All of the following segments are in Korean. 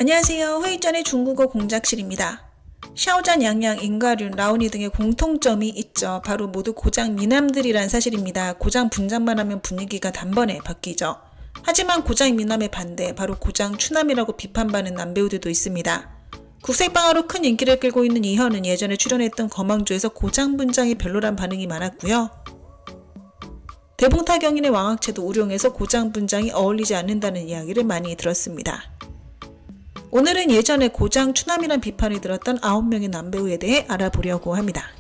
안녕하세요. 회의 전의 중국어 공작실입니다. 샤오잔, 양양, 인가륜, 라오니 등의 공통점이 있죠. 바로 모두 고장 미남들이란 사실입니다. 고장 분장만 하면 분위기가 단번에 바뀌죠. 하지만 고장 미남의 반대, 바로 고장 추남이라고 비판받는 남배우들도 있습니다. 국색방화로 큰 인기를 끌고 있는 이현은 예전에 출연했던 거망조에서 고장 분장이 별로란 반응이 많았고요. 대봉타 경인의 왕학채도 우룡에서 고장 분장이 어울리지 않는다는 이야기를 많이 들었습니다. 오늘은 예전에 고장 추남이란 비판이 들었던 9명의 남배우에 대해 알아보려고 합니다.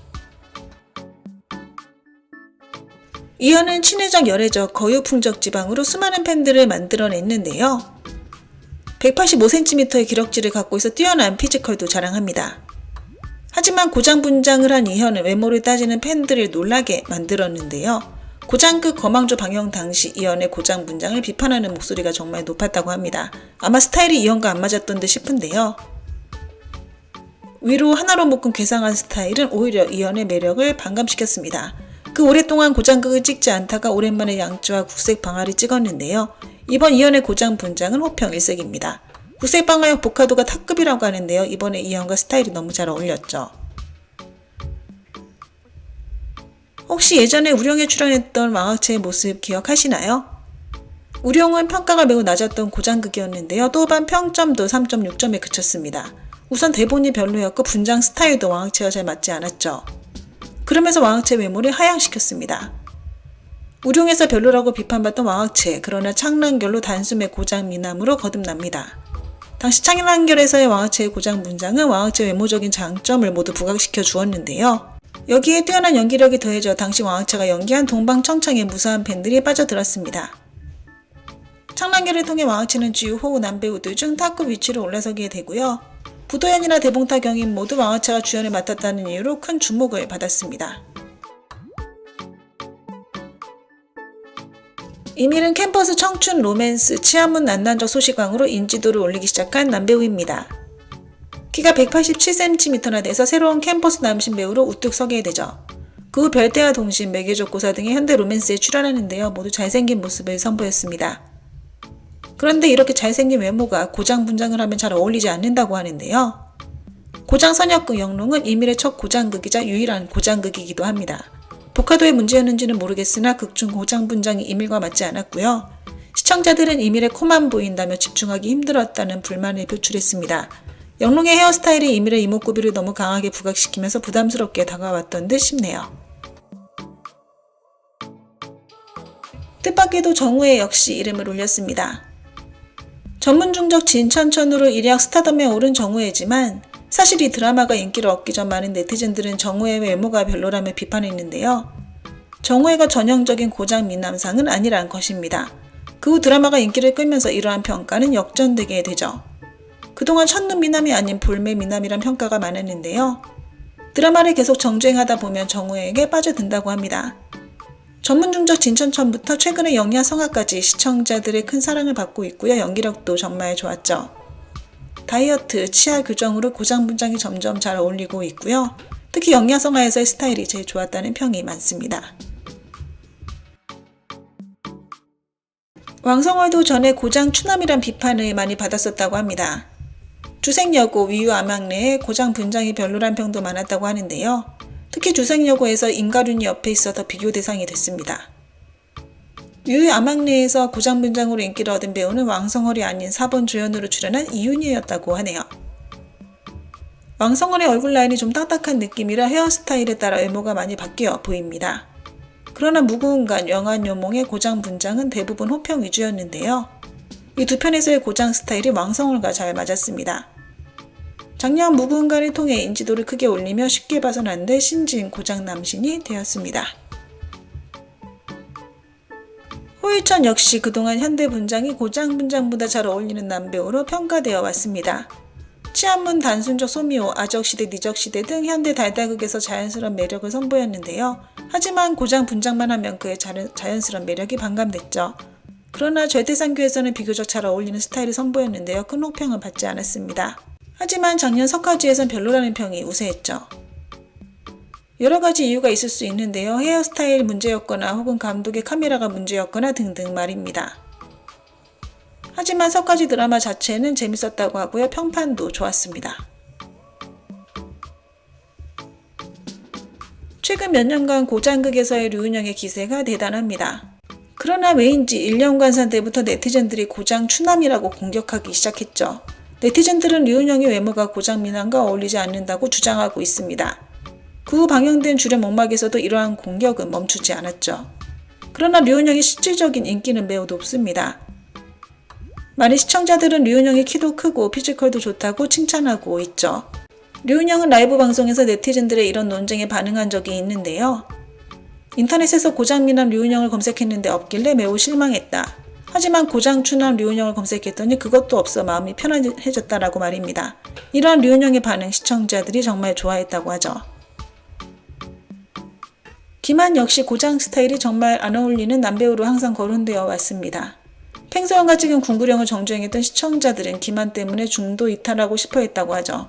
이현은 친해적, 열애적, 거유풍적 지방으로 수많은 팬들을 만들어냈는데요. 185cm의 기럭지를 갖고 있어 뛰어난 피지컬도 자랑합니다. 하지만 고장 분장을 한 이현은 외모를 따지는 팬들을 놀라게 만들었는데요. 고장급 거망조 방영 당시 이현의 고장 분장을 비판하는 목소리가 정말 높았다고 합니다. 아마 스타일이 이현과 안 맞았던 듯 싶은데요. 위로 하나로 묶은 괴상한 스타일은 오히려 이현의 매력을 반감시켰습니다. 그 오랫동안 고장극을 찍지 않다가 오랜만에 양쯔와 국색 방아를 찍었는데요. 이번 이현의 고장 분장은 호평 일색입니다. 국색 방아역 복화도가 탑급이라고 하는데요. 이번에 이현과 스타일이 너무 잘 어울렸죠. 혹시 예전에 우룡에 출연했던 왕학채의 모습 기억하시나요? 우룡은 평가가 매우 낮았던 고장극이었는데요. 또한 평점도 3.6점에 그쳤습니다. 우선 대본이 별로였고 분장 스타일도 왕학채와 잘 맞지 않았죠. 그러면서 왕학채 외모를 하향시켰습니다. 우룡에서 별로라고 비판받던 왕학채, 그러나 창란결로 단숨에 고장 미남으로 거듭납니다. 당시 창란결에서의 왕학채의 고장 분장은 왕학채 외모적인 장점을 모두 부각시켜 주었는데요. 여기에 뛰어난 연기력이 더해져 당시 왕학채가 연기한 동방청창에 무수한 팬들이 빠져들었습니다. 창란결을 통해 왕학채는 주요 호우 남배우들 중 탑급 위치로 올라서게 되고요. 부도연이나 대봉타 경인 모두 왕학채가 주연을 맡았다는 이유로 큰 주목을 받았습니다. 이밀은 캠퍼스 청춘 로맨스 치안문 난난적 소시광으로 인지도를 올리기 시작한 남배우입니다. 키가 187cm나 돼서 새로운 캠퍼스 남신 배우로 우뚝 서게 되죠. 그 후 별대와 동심, 매개족 고사 등의 현대 로맨스에 출연하는데요. 모두 잘생긴 모습을 선보였습니다. 그런데 이렇게 잘생긴 외모가 고장 분장을 하면 잘 어울리지 않는다고 하는데요. 고장 선역극 영롱은 이밀의 첫 고장극이자 유일한 고장극이기도 합니다. 복화도의 문제였는지는 모르겠으나 극중 고장 분장이 이밀과 맞지 않았고요. 시청자들은 이밀의 코만 보인다며 집중하기 힘들었다는 불만을 표출했습니다. 영롱의 헤어스타일이 이밀의 이목구비를 너무 강하게 부각시키면서 부담스럽게 다가왔던 듯 싶네요. 뜻밖에도 정우회 역시 이름을 올렸습니다. 전문중적 진천천으로 일약 스타덤에 오른 정우회지만 사실 이 드라마가 인기를 얻기 전 많은 네티즌들은 정우회의 외모가 별로라며 비판했는데요. 정우회가 전형적인 고장 미남상은 아니란 것입니다. 그 후 드라마가 인기를 끌면서 이러한 평가는 역전되게 되죠. 그동안 첫눈 미남이 아닌 볼매 미남이란 평가가 많았는데요. 드라마를 계속 정주행하다 보면 정우회에게 빠져든다고 합니다. 전문중적 진천천부터 최근의 영리한 성악까지 시청자들의 큰 사랑을 받고 있고요. 연기력도 정말 좋았죠. 다이어트, 치아 교정으로 고장 분장이 점점 잘 어울리고 있고요. 특히 영리한 성악에서의 스타일이 제일 좋았다는 평이 많습니다. 왕성월도 전에 고장 추남이란 비판을 많이 받았었다고 합니다. 주생여고, 위유암양래에 고장 분장이 별로란 평도 많았다고 하는데요. 특히 주생여고에서 인가륜이 옆에 있어 더 비교 대상이 됐습니다. 위유암양래에서 고장 분장으로 인기를 얻은 배우는 왕성월이 아닌 4번 조연으로 출연한 이윤희였다고 하네요. 왕성월의 얼굴 라인이 좀 딱딱한 느낌이라 헤어스타일에 따라 외모가 많이 바뀌어 보입니다. 그러나 무구은간, 영안요몽의 고장 분장은 대부분 호평 위주였는데요. 이 두 편에서의 고장 스타일이 왕성월과 잘 맞았습니다. 작년 무구은간을 통해 인지도를 크게 올리며 쉽게 봐선 안 될 신진 고장 남신이 되었습니다. 호일천 역시 그동안 현대 분장이 고장 분장보다 잘 어울리는 남배우로 평가되어 왔습니다. 치안문, 단순적 소미호, 아적시대, 니적시대 등 현대 달달극에서 자연스러운 매력을 선보였는데요. 하지만 고장 분장만 하면 그의 자연스러운 매력이 반감됐죠. 그러나 절대상교에서는 비교적 잘 어울리는 스타일을 선보였는데요. 큰 호평은 받지 않았습니다. 하지만 작년 석화지에선 별로라는 평이 우세했죠. 여러 가지 이유가 있을 수 있는데요. 헤어스타일 문제였거나 혹은 감독의 카메라가 문제였거나 등등 말입니다. 하지만 석가지 드라마 자체는 재밌었다고 하고요. 평판도 좋았습니다. 최근 몇 년간 고장극에서의 류은영의 기세가 대단합니다. 그러나 왜인지 1년간 산 때부터 네티즌들이 고장 추남이라고 공격하기 시작했죠. 네티즌들은 류은영의 외모가 고장 미남과 어울리지 않는다고 주장하고 있습니다. 그 후 방영된 주력 목막에서도 이러한 공격은 멈추지 않았죠. 그러나 류은영의 실질적인 인기는 매우 높습니다. 많은 시청자들은 류은영의 키도 크고 피지컬도 좋다고 칭찬하고 있죠. 류은영은 라이브 방송에서 네티즌들의 이런 논쟁에 반응한 적이 있는데요. 인터넷에서 고장미남 류은영을 검색했는데 없길래 매우 실망했다. 하지만 고장추남 류은영을 검색했더니 그것도 없어 마음이 편안해졌다라고 말입니다. 이런 류은영의 반응 시청자들이 정말 좋아했다고 하죠. 김한 역시 고장 스타일이 정말 안 어울리는 남배우로 항상 거론되어 왔습니다. 팽서영과 찍은 궁구령을 정주행했던 시청자들은 김한 때문에 중도 이탈하고 싶어 했다고 하죠.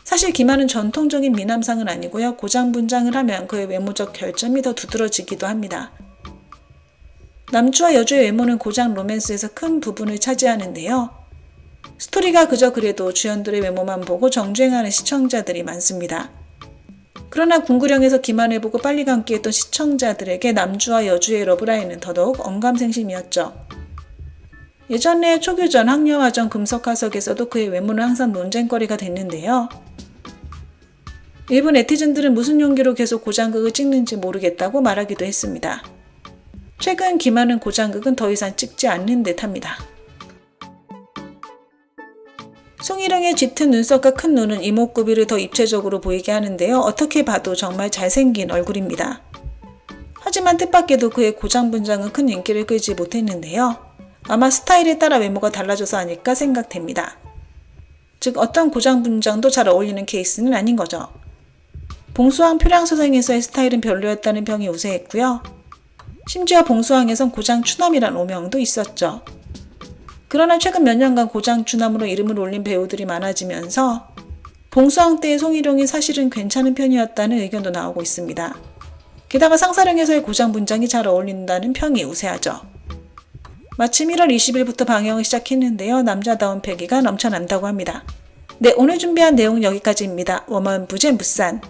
사실 김한은 전통적인 미남상은 아니고요. 고장 분장을 하면 그의 외모적 결점이 더 두드러지기도 합니다. 남주와 여주의 외모는 고장 로맨스에서 큰 부분을 차지하는데요. 스토리가 그저 그래도 주연들의 외모만 보고 정주행하는 시청자들이 많습니다. 그러나 궁구령에서 김한을 보고 빨리 감기했던 시청자들에게 남주와 여주의 러브라인은 더더욱 언감생심이었죠. 예전에 초교전, 학녀화전, 금석화석에서도 그의 외모는 항상 논쟁거리가 됐는데요. 일부 네티즌들은 무슨 용기로 계속 고장극을 찍는지 모르겠다고 말하기도 했습니다. 최근 김한은 고장극은 더 이상 찍지 않는 듯합니다. 송일영의 짙은 눈썹과 큰 눈은 이목구비를 더 입체적으로 보이게 하는데요. 어떻게 봐도 정말 잘생긴 얼굴입니다. 하지만 뜻밖에도 그의 고장 분장은 큰 인기를 끌지 못했는데요. 아마 스타일에 따라 외모가 달라져서 아닐까 생각됩니다. 즉 어떤 고장 분장도 잘 어울리는 케이스는 아닌 거죠. 봉수왕 표량소생에서의 스타일은 별로였다는 평이 우세했고요. 심지어 봉수왕에선 고장 추남이란 오명도 있었죠. 그러나 최근 몇 년간 고장 추남으로 이름을 올린 배우들이 많아지면서 봉수왕 때의 송일용이 사실은 괜찮은 편이었다는 의견도 나오고 있습니다. 게다가 상사령에서의 고장 분장이 잘 어울린다는 평이 우세하죠. 마침 1월 20일부터 방영을 시작했는데요. 남자다운 패기가 넘쳐난다고 합니다. 네, 오늘 준비한 내용은 여기까지입니다. 워먼 부젠부산